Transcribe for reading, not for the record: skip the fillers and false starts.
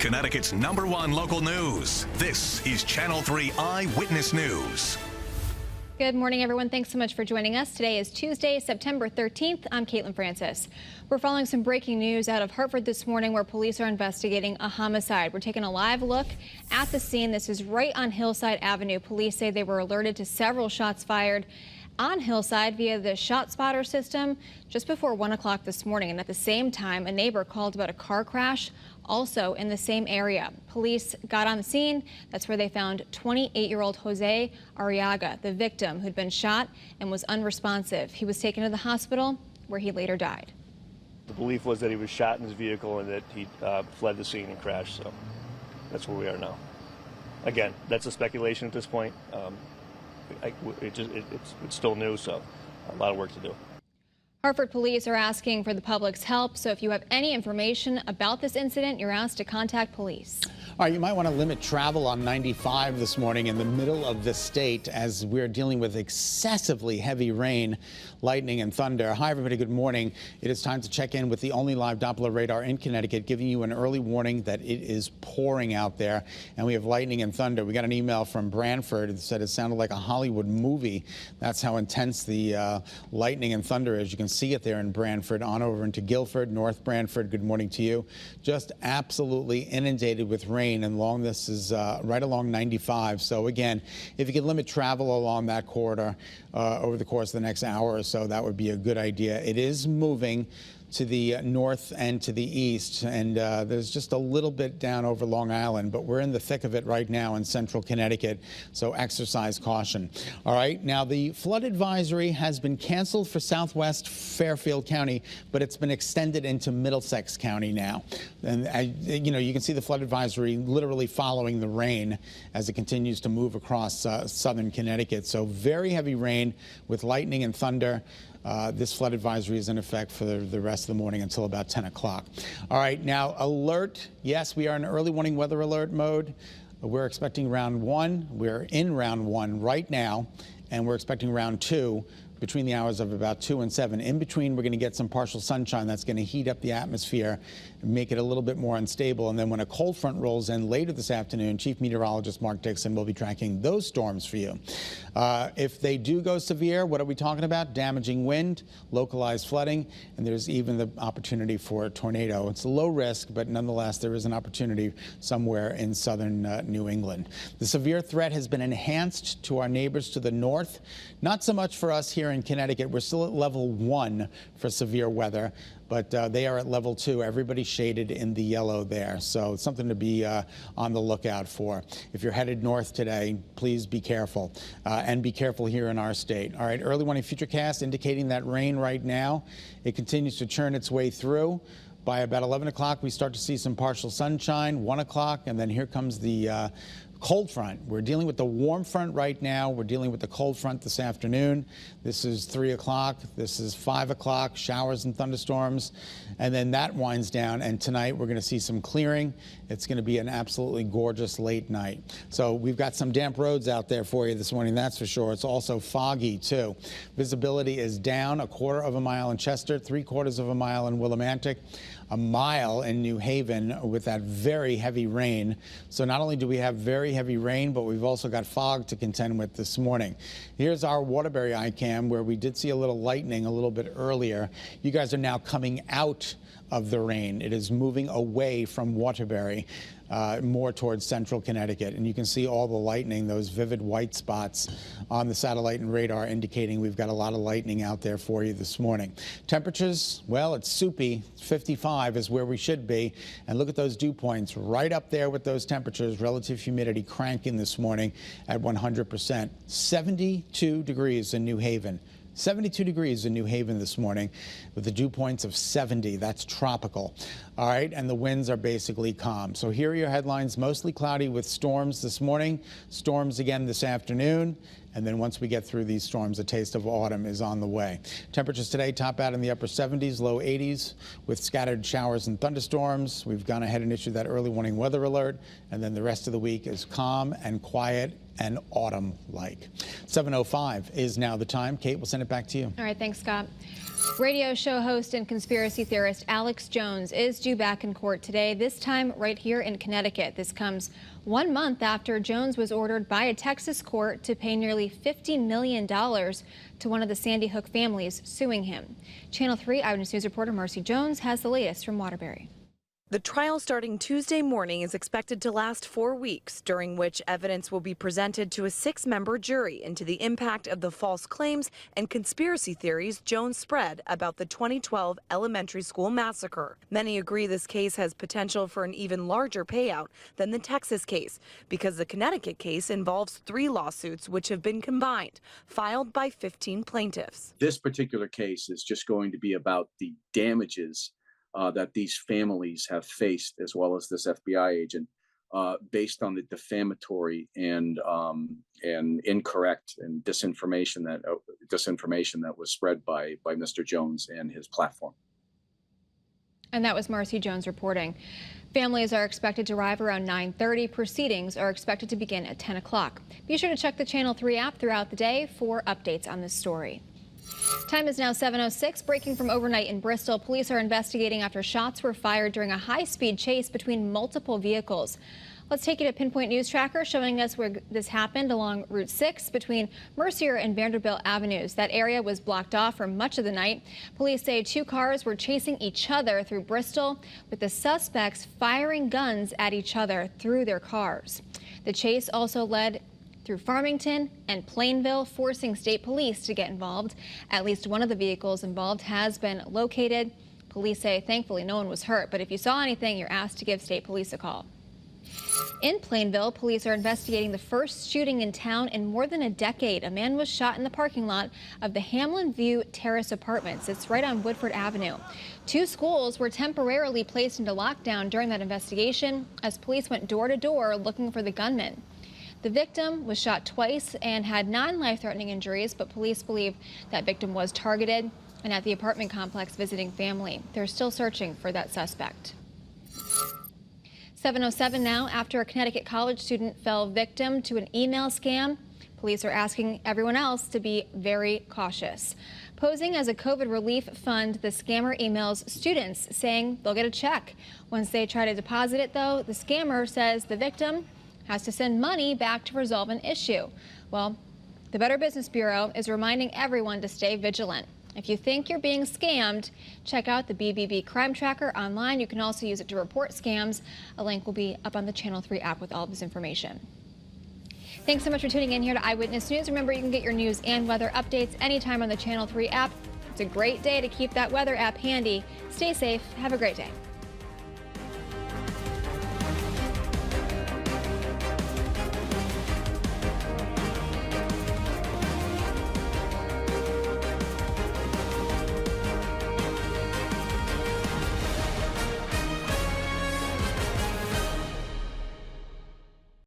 Connecticut's #1 local news. This is Channel 3 Eyewitness News. Good morning, everyone. Thanks so much for joining us. Today is Tuesday, September 13th. I'm Caitlin Francis. We're following some breaking news out of Hartford this morning where police are investigating a homicide. We're taking a live look at the scene. This is right on Hillside Avenue. Police say they were alerted to several shots fired on Hillside via the shot spotter system just before 1 o'clock this morning. And at the same time, a neighbor called about a car crash also in the same area. Police got on the scene. That's where they found 28-year-old Jose Arriaga, the victim who'd been shot and was unresponsive. He was taken to the hospital where he later died. The belief was that he was shot in his vehicle and that he fled the scene and crashed. So that's where we are now. Again, that's a speculation at this point. It's still new, so a lot of work to do. Hartford police are asking for the public's help, so if you have any information about this incident, you're asked to contact police. All right, you might want to limit travel on 95 this morning in the middle of the state as we're dealing with excessively heavy rain, lightning and thunder. Hi, everybody. Good morning. It is time to check in with the only live Doppler radar in Connecticut, giving you an early warning that it is pouring out there, and we have lightning and thunder. We got an email from Branford that said it sounded like a Hollywood movie. That's how intense the lightning and thunder is. You can see it there in Branford, on over into Guilford, North Branford. Good morning to you. Just absolutely inundated with rain. And this is right along 95. So again, if you can limit travel along that corridor over the course of the next hour or so, that would be a good idea. It is moving to the north and to the east, and there's just a little bit down over Long Island, but we're in the thick of it right now in central Connecticut, so exercise caution. All right, now the flood advisory has been canceled for southwest Fairfield County, but it's been extended into Middlesex County now. And you can see the flood advisory literally following the rain as it continues to move across southern Connecticut. So very heavy rain with lightning and thunder. This flood advisory is in effect for the rest of the morning until about 10 o'clock. All right, now alert. Yes, we are in early warning weather alert mode. We're expecting round 1. We're in round 1 right now, and we're expecting round 2 between the hours of about 2 and 7. In between, we're going to get some partial sunshine that's going to heat up the atmosphere and make it a little bit more unstable. And then when a cold front rolls in later this afternoon, Chief Meteorologist Mark Dixon will be tracking those storms for you. If they do go severe, what are we talking about? Damaging wind, localized flooding, and there's even the opportunity for a tornado. It's low risk, but nonetheless, there is an opportunity somewhere in southern New England. The severe threat has been enhanced to our neighbors to the north. Not so much for us here in Connecticut. We're still at level 1 for severe weather, but they are at level 2. Everybody's shaded in the yellow there, so it's something to be on the lookout for. If you're headed north today, please be careful, and be careful here in our state. All right, early warning futurecast indicating that rain right now. It continues to churn its way through. By about 11 o'clock, we start to see some partial sunshine, 1 o'clock, and then here comes the cold front. We're dealing with the warm front right now. We're dealing with the cold front this afternoon. This is 3 o'clock. This is 5 o'clock, showers and thunderstorms. And then that winds down. And tonight we're going to see some clearing. It's going to be an absolutely gorgeous late night. So we've got some damp roads out there for you this morning, that's for sure. It's also foggy, too. Visibility is down 1/4 mile in Chester, 3/4 mile in Willimantic, a mile in New Haven with that very heavy rain. So not only do we have very heavy rain, but we've also got fog to contend with this morning. Here's our Waterbury iCam, where we did see a little lightning a little bit earlier. You guys are now coming out of the rain. It is moving away from Waterbury, more towards central Connecticut. And you can see all the lightning, those vivid white spots on the satellite and radar indicating we've got a lot of lightning out there for you this morning. Temperatures, well, it's soupy. 55 is where we should be. And look at those dew points right up there with those temperatures. Relative humidity cranking this morning at 100%. 72 degrees in New Haven. 72 degrees in New Haven this morning with the dew points of 70. That's tropical. All right, and the winds are basically calm. So here are your headlines. Mostly cloudy with storms this morning, storms again this afternoon, and then once we get through these storms, a taste of autumn is on the way. Temperatures today top out in the upper 70s, low 80s with scattered showers and thunderstorms. We've gone ahead and issued that early warning weather alert, and then the rest of the week is calm and quiet and autumn-like. 7:05 is now the time. Kate, we'll send it back to you. All right, thanks, Scott. Radio show host and conspiracy theorist Alex Jones is due back in court today, this time right here in Connecticut. This comes 1 month after Jones was ordered by a Texas court to pay nearly $50 million to one of the Sandy Hook families suing him. Channel 3 Eyewitness News reporter Marcy Jones has the latest from Waterbury. The trial starting Tuesday morning is expected to last 4 weeks, during which evidence will be presented to a 6-member jury into the impact of the false claims and conspiracy theories Jones spread about the 2012 elementary school massacre. Many agree this case has potential for an even larger payout than the Texas case, because the Connecticut case involves 3 lawsuits which have been combined, filed by 15 plaintiffs. This particular case is just going to be about the damages that these families have faced, as well as this FBI agent, based on the defamatory and incorrect and disinformation that was spread by Mr. Jones and his platform. And that was Marcy Jones reporting. Families are expected to arrive around 9:30. Proceedings are expected to begin at 10 o'clock. Be sure to check the Channel 3 app throughout the day for updates on this story. Time is now 7:06. Breaking from overnight in Bristol, police are investigating after shots were fired during a high-speed chase between multiple vehicles. Let's take you to Pinpoint News Tracker, showing us where this happened along Route 6 between Mercier and Vanderbilt Avenues. That area was blocked off for much of the night. Police say 2 cars were chasing each other through Bristol, with the suspects firing guns at each other through their cars. The chase also led through Farmington and Plainville, forcing state police to get involved. At least one of the vehicles involved has been located. Police say thankfully no one was hurt, but if you saw anything, you're asked to give state police a call. In Plainville, police are investigating the first shooting in town in more than a decade. A man was shot in the parking lot of the Hamlin View Terrace Apartments. It's right on Woodford Avenue. 2 schools were temporarily placed into lockdown during that investigation as police went door to door looking for the gunman. The victim was shot twice and had 9 life-threatening injuries, but police believe that victim was targeted and at the apartment complex visiting family. They're still searching for that suspect. 7:07 now. After a Connecticut college student fell victim to an email scam, police are asking everyone else to be very cautious. Posing as a COVID relief fund, the scammer emails students saying they'll get a check. Once they try to deposit it, though, the scammer says the victim has to send money back to resolve an issue. Well, the Better Business Bureau is reminding everyone to stay vigilant. If you think you're being scammed, check out the BBB Crime Tracker online. You can also use it to report scams. A link will be up on the Channel 3 app with all of this information. Thanks so much for tuning in here to Eyewitness News. Remember, you can get your news and weather updates anytime on the Channel 3 app. It's a great day to keep that weather app handy. Stay safe. Have a great day.